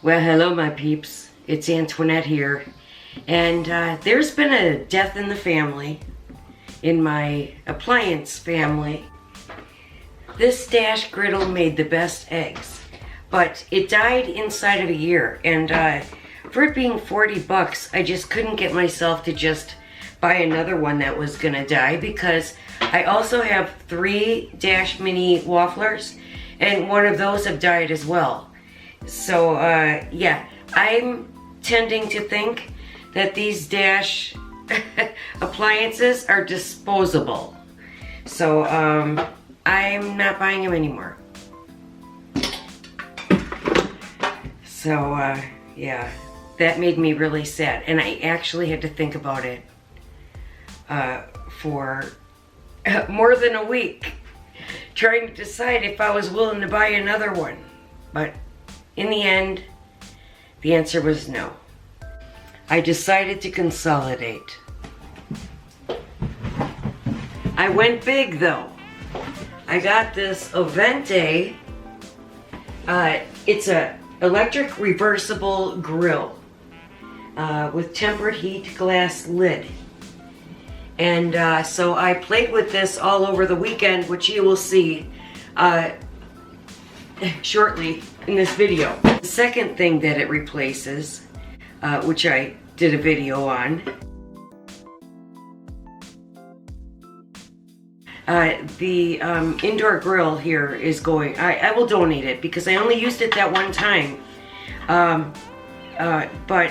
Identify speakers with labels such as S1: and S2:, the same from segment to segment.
S1: Well, hello my peeps, it's Antoinette here, and there's been a death in the family, in my appliance family. This dash griddle made the best eggs, but it died inside of a year, and for it being 40 bucks, I just couldn't get myself to just buy another one that was gonna die, because I also have 3 Dash Mini wafflers, and one of those have died as well. So, yeah, I'm tending to think that these Dash appliances are disposable. So, I'm not buying them anymore. So, yeah, that made me really sad. And I actually had to think about it for more than a week, trying to decide if I was willing to buy another one. But in the end, the answer was no. I decided to consolidate. I went big though. I got this Ovente, it's a electric reversible grill with tempered heat glass lid. And so I played with this all over the weekend, which you will see shortly in this video. The second thing that it replaces, which I did a video on, the indoor grill here is going, I will donate it because I only used it that one time, but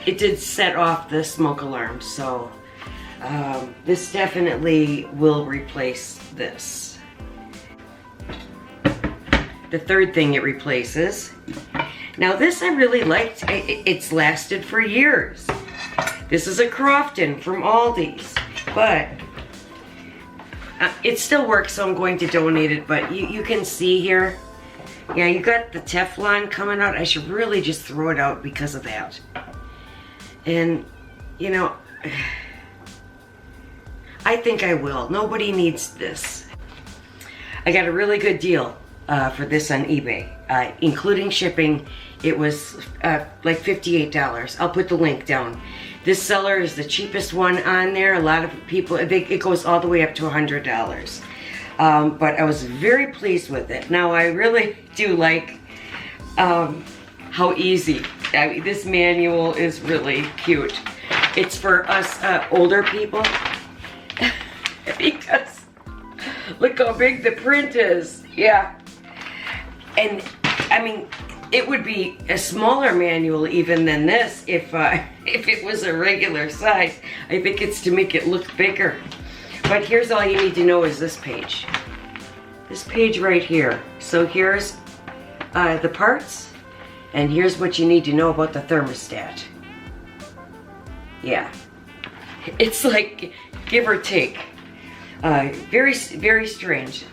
S1: it did set off the smoke alarm, so this definitely will replace this. The third thing it replaces, now this I really liked, it's lasted for years. This is a Crofton from Aldi's, but it still works, so I'm going to donate it. But you can see here, yeah, you got the Teflon coming out. I should really just throw it out because of that. And, you know, I think I will. Nobody needs this. I got a really good deal for this on eBay, including shipping. It was like $58. I'll put the link down. This seller is the cheapest one on there. A lot of people, it goes all the way up to $100. But I was very pleased with it. Now I really do like how easy. I mean, this manual is really cute. It's for us older people because look how big the print is. Yeah. And I mean, it would be a smaller manual even than this if it was a regular size. I think it's to make it look bigger. But here's all you need to know is this page. This page right here. So here's the parts, and here's what you need to know about the thermostat. Yeah. It's like, give or take. Very, very strange.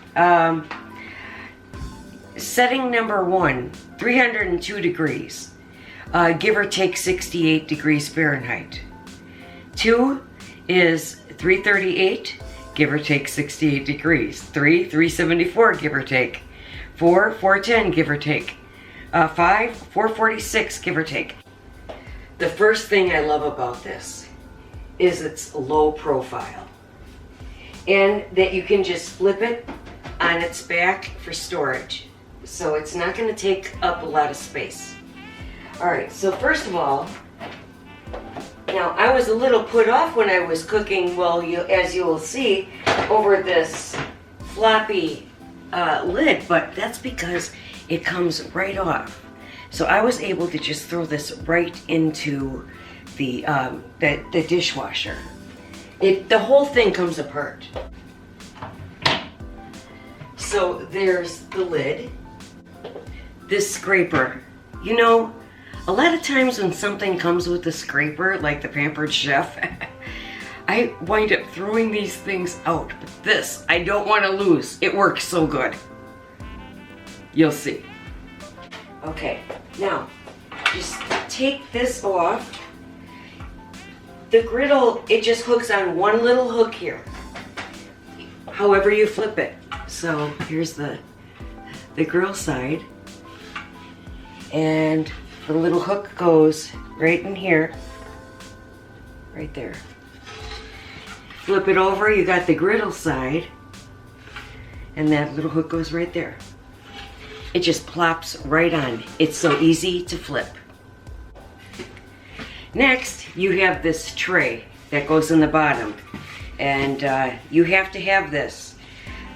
S1: Setting number 1, 302 degrees, give or take 68 degrees Fahrenheit. 2 is 338, give or take 68 degrees. 3, 374, give or take. 4, 410, give or take. 5, 446, give or take. The first thing I love about this is its low profile, and that you can just flip it on its back for storage. So it's not going to take up a lot of space. Alright, so first of all, now I was a little put off when I was cooking, well, as you will see, over this floppy lid, but that's because it comes right off. So I was able to just throw this right into the dishwasher. The whole thing comes apart. So there's the lid. This scraper, you know, a lot of times when something comes with a scraper, like the Pampered Chef, I wind up throwing these things out. But this, I don't want to lose. It works so good. You'll see. Okay, now, just take this off. The griddle, it just hooks on one little hook here. However you flip it. So here's the grill side. And the little hook goes right in here, right there. Flip it over, you got the griddle side, and that little hook goes right there. It just plops right on. It's so easy to flip. Next, you have this tray that goes in the bottom, and you have to have this.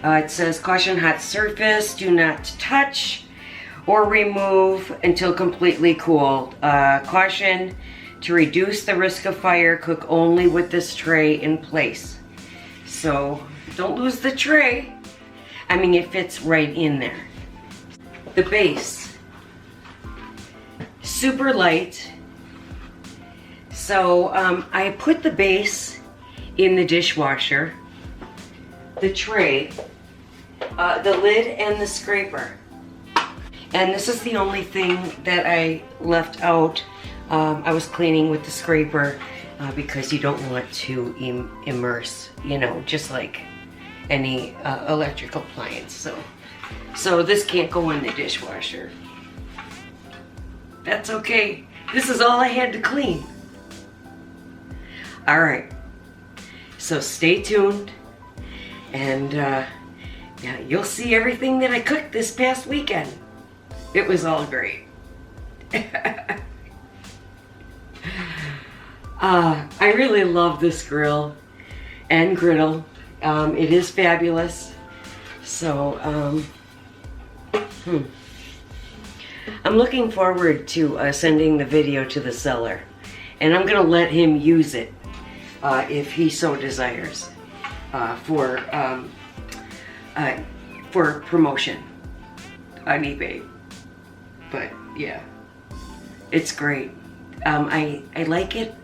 S1: It says, caution hot surface, do not touch or remove until completely cooled. Caution to reduce the risk of fire, cook only with this tray in place. So don't lose the tray. I mean, it fits right in there. The base, super light. So I put the base in the dishwasher, the tray, the lid, and the scraper. And this is the only thing that I left out. I was cleaning with the scraper because you don't want to immerse, you know, just like any electrical appliance. So this can't go in the dishwasher. That's okay. This is all I had to clean. All right. So stay tuned, and yeah, you'll see everything that I cooked this past weekend. It was all great. I really love this grill and griddle. It is fabulous. So I'm looking forward to sending the video to the seller, and I'm gonna let him use it if he so desires for promotion on eBay. But yeah, it's great. I like it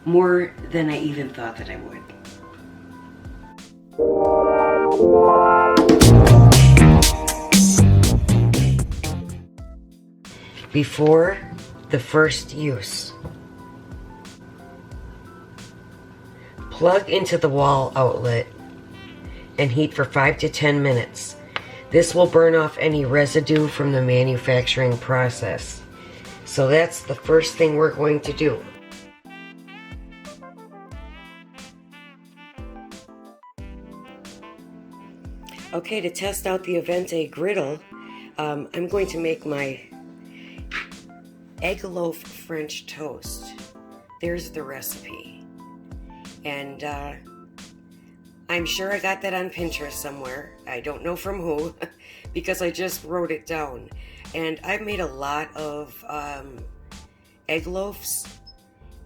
S1: more than I even thought that I would. Before the first use, plug into the wall outlet and heat for 5 to 10 minutes. This will burn off any residue from the manufacturing process. So that's the first thing we're going to do. Okay, to test out the Ovente griddle, I'm going to make my egg loaf French toast. There's the recipe. And I'm sure I got that on Pinterest somewhere. I don't know from who, because I just wrote it down. And I've made a lot of egg loaves.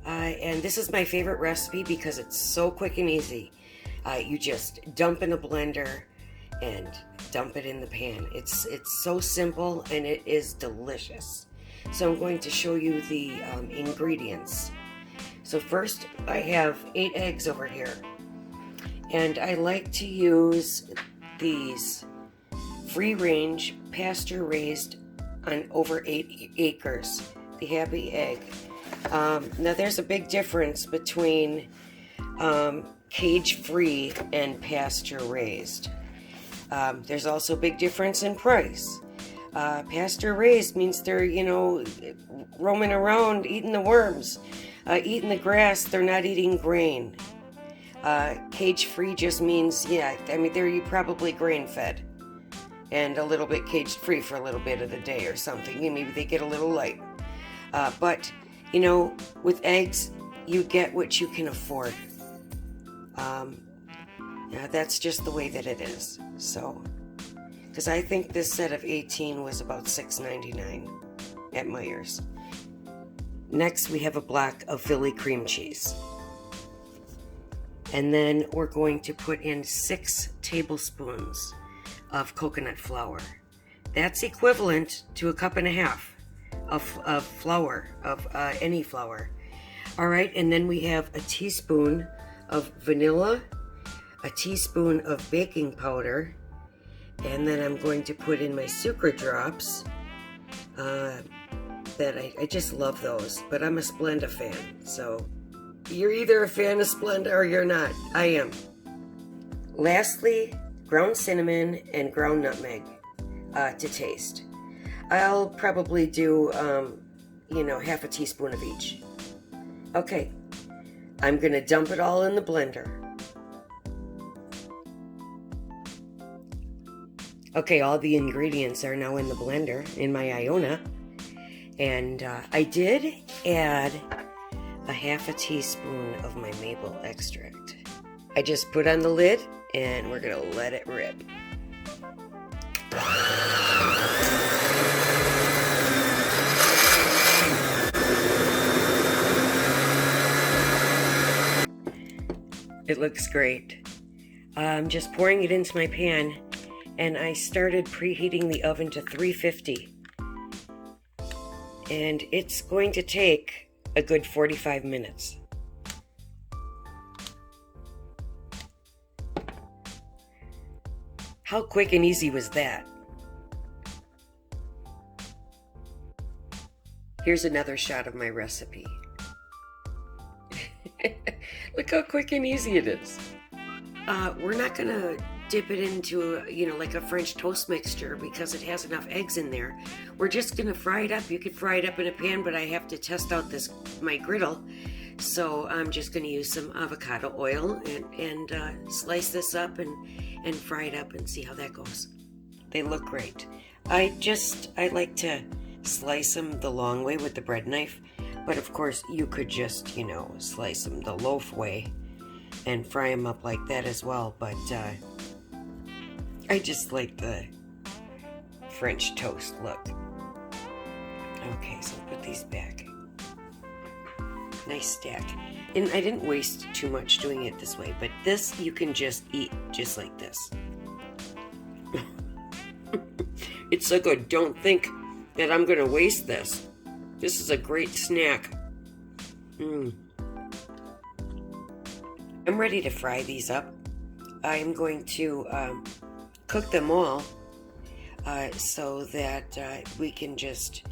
S1: And this is my favorite recipe because it's so quick and easy. You just dump in a blender and dump it in the pan. It's so simple, and it is delicious. So I'm going to show you the ingredients. So first, I have 8 eggs over here. And I like to use these free-range, pasture-raised on over 8 acres, the Happy Egg. Now there's a big difference between cage-free and pasture-raised. There's also a big difference in price. Pasture-raised means they're, you know, roaming around, eating the worms, eating the grass. They're not eating grain. Cage-free just means, yeah, I mean, they're probably grain-fed and a little bit cage-free for a little bit of the day or something. Maybe they get a little light. But, you know, with eggs, you get what you can afford. Yeah, that's just the way that it is. So, because I think this set of 18 was about $6.99 at Meijer's. Next, we have a block of Philly cream cheese. And then we're going to put in 6 tablespoons of coconut flour. That's equivalent to a 1.5 cups of flour, of any flour. All right, and then we have a teaspoon of vanilla, a teaspoon of baking powder, and then I'm going to put in my Sucra drops. That I just love those, but I'm a Splenda fan, so you're either a fan of Splenda or you're not. I am. Lastly, ground cinnamon and ground nutmeg to taste. I'll probably do, you know, half a teaspoon of each. Okay, I'm gonna dump it all in the blender. Okay, all the ingredients are now in the blender in my Iona. And I did add a half a teaspoon of my maple extract. I just put on the lid and we're gonna let it rip. It looks great. I'm just pouring it into my pan, and I started preheating the oven to 350. And it's going to take a good 45 minutes. How quick and easy was that? Here's another shot of my recipe. Look how quick and easy it is. We're not gonna dip it into, you know, like a French toast mixture because it has enough eggs in there. We're just gonna fry it up. You could fry it up in a pan, but I have to test out my griddle. So I'm just gonna use some avocado oil and slice this up and fry it up and see how that goes. They look great. I like to slice them the long way with the bread knife, but of course you could just, you know, slice them the loaf way and fry them up like that as well, but I just like the French toast look. Okay, so put these back. Nice stack. And I didn't waste too much doing it this way, but this you can just eat just like this. It's so good. Don't think that I'm gonna waste this. This is a great snack. I'm ready to fry these up. I'm going to cook them all so that we can just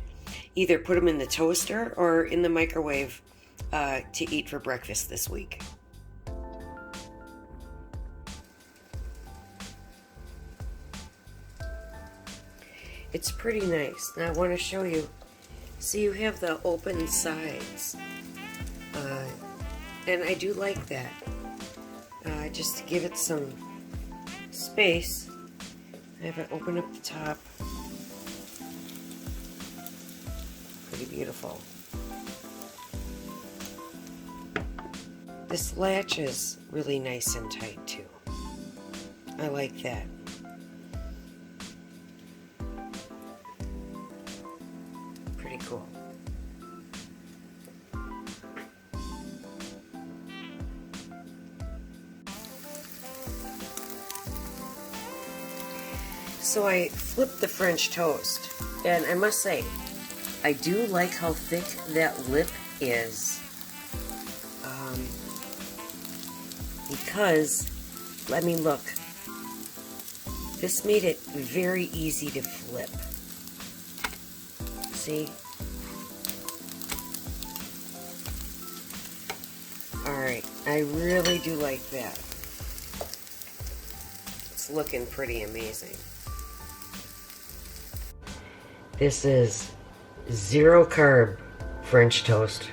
S1: either put them in the toaster or in the microwave to eat for breakfast this week. It's pretty nice. Now I want to show you. See, you have the open sides. And I do like that. Just to give it some space, I have it open up the top. Pretty beautiful. This latch is really nice and tight too. I like that. Pretty cool. So I flipped the French toast, and I must say, I do like how thick that lip is. Because, let me look, this made it very easy to flip. See? Alright, I really do like that. It's looking pretty amazing. This is 0 carb French toast.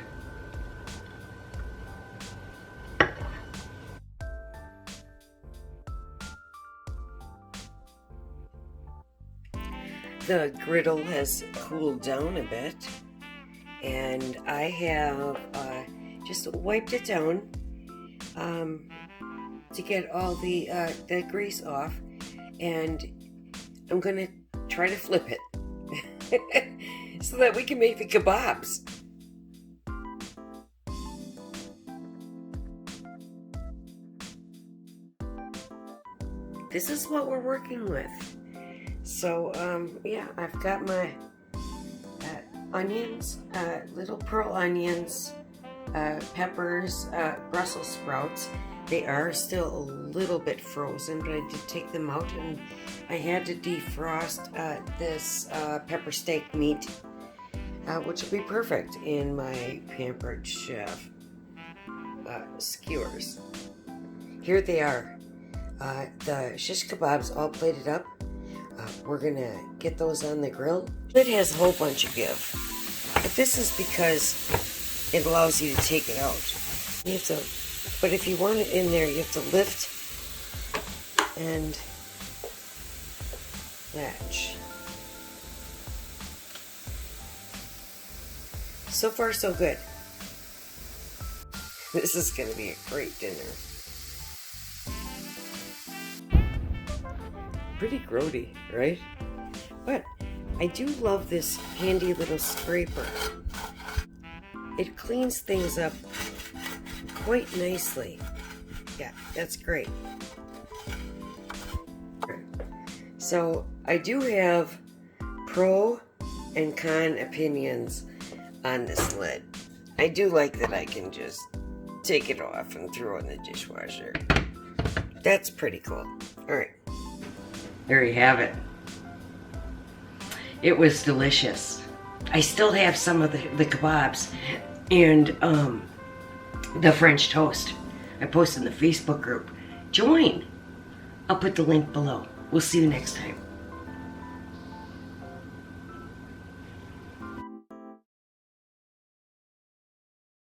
S1: The griddle has cooled down a bit, and I have just wiped it down to get all the grease off, and I'm gonna try to flip it so that we can make the kebabs. This is what we're working with. So, yeah, I've got my onions, little pearl onions, peppers, Brussels sprouts. They are still a little bit frozen, but I did take them out, and I had to defrost this pepper steak meat, which will be perfect in my Pampered Chef skewers. Here they are. The shish kebabs all plated up. We're gonna get those on the grill. It has a whole bunch of give. But this is because it allows you to take it out. You have to, but if you want it in there, you have to lift and latch. So far, so good. This is going to be a great dinner. Pretty grody, right? But I do love this handy little scraper. It cleans things up quite nicely. Yeah, that's great. So I do have pro and con opinions on this lid. I do like that I can just take it off and throw it in the dishwasher. That's pretty cool. All right. There you have it. It was delicious. I still have some of the kebabs and the French toast. I posted in the Facebook group. Join. I'll put the link below. We'll see you next time.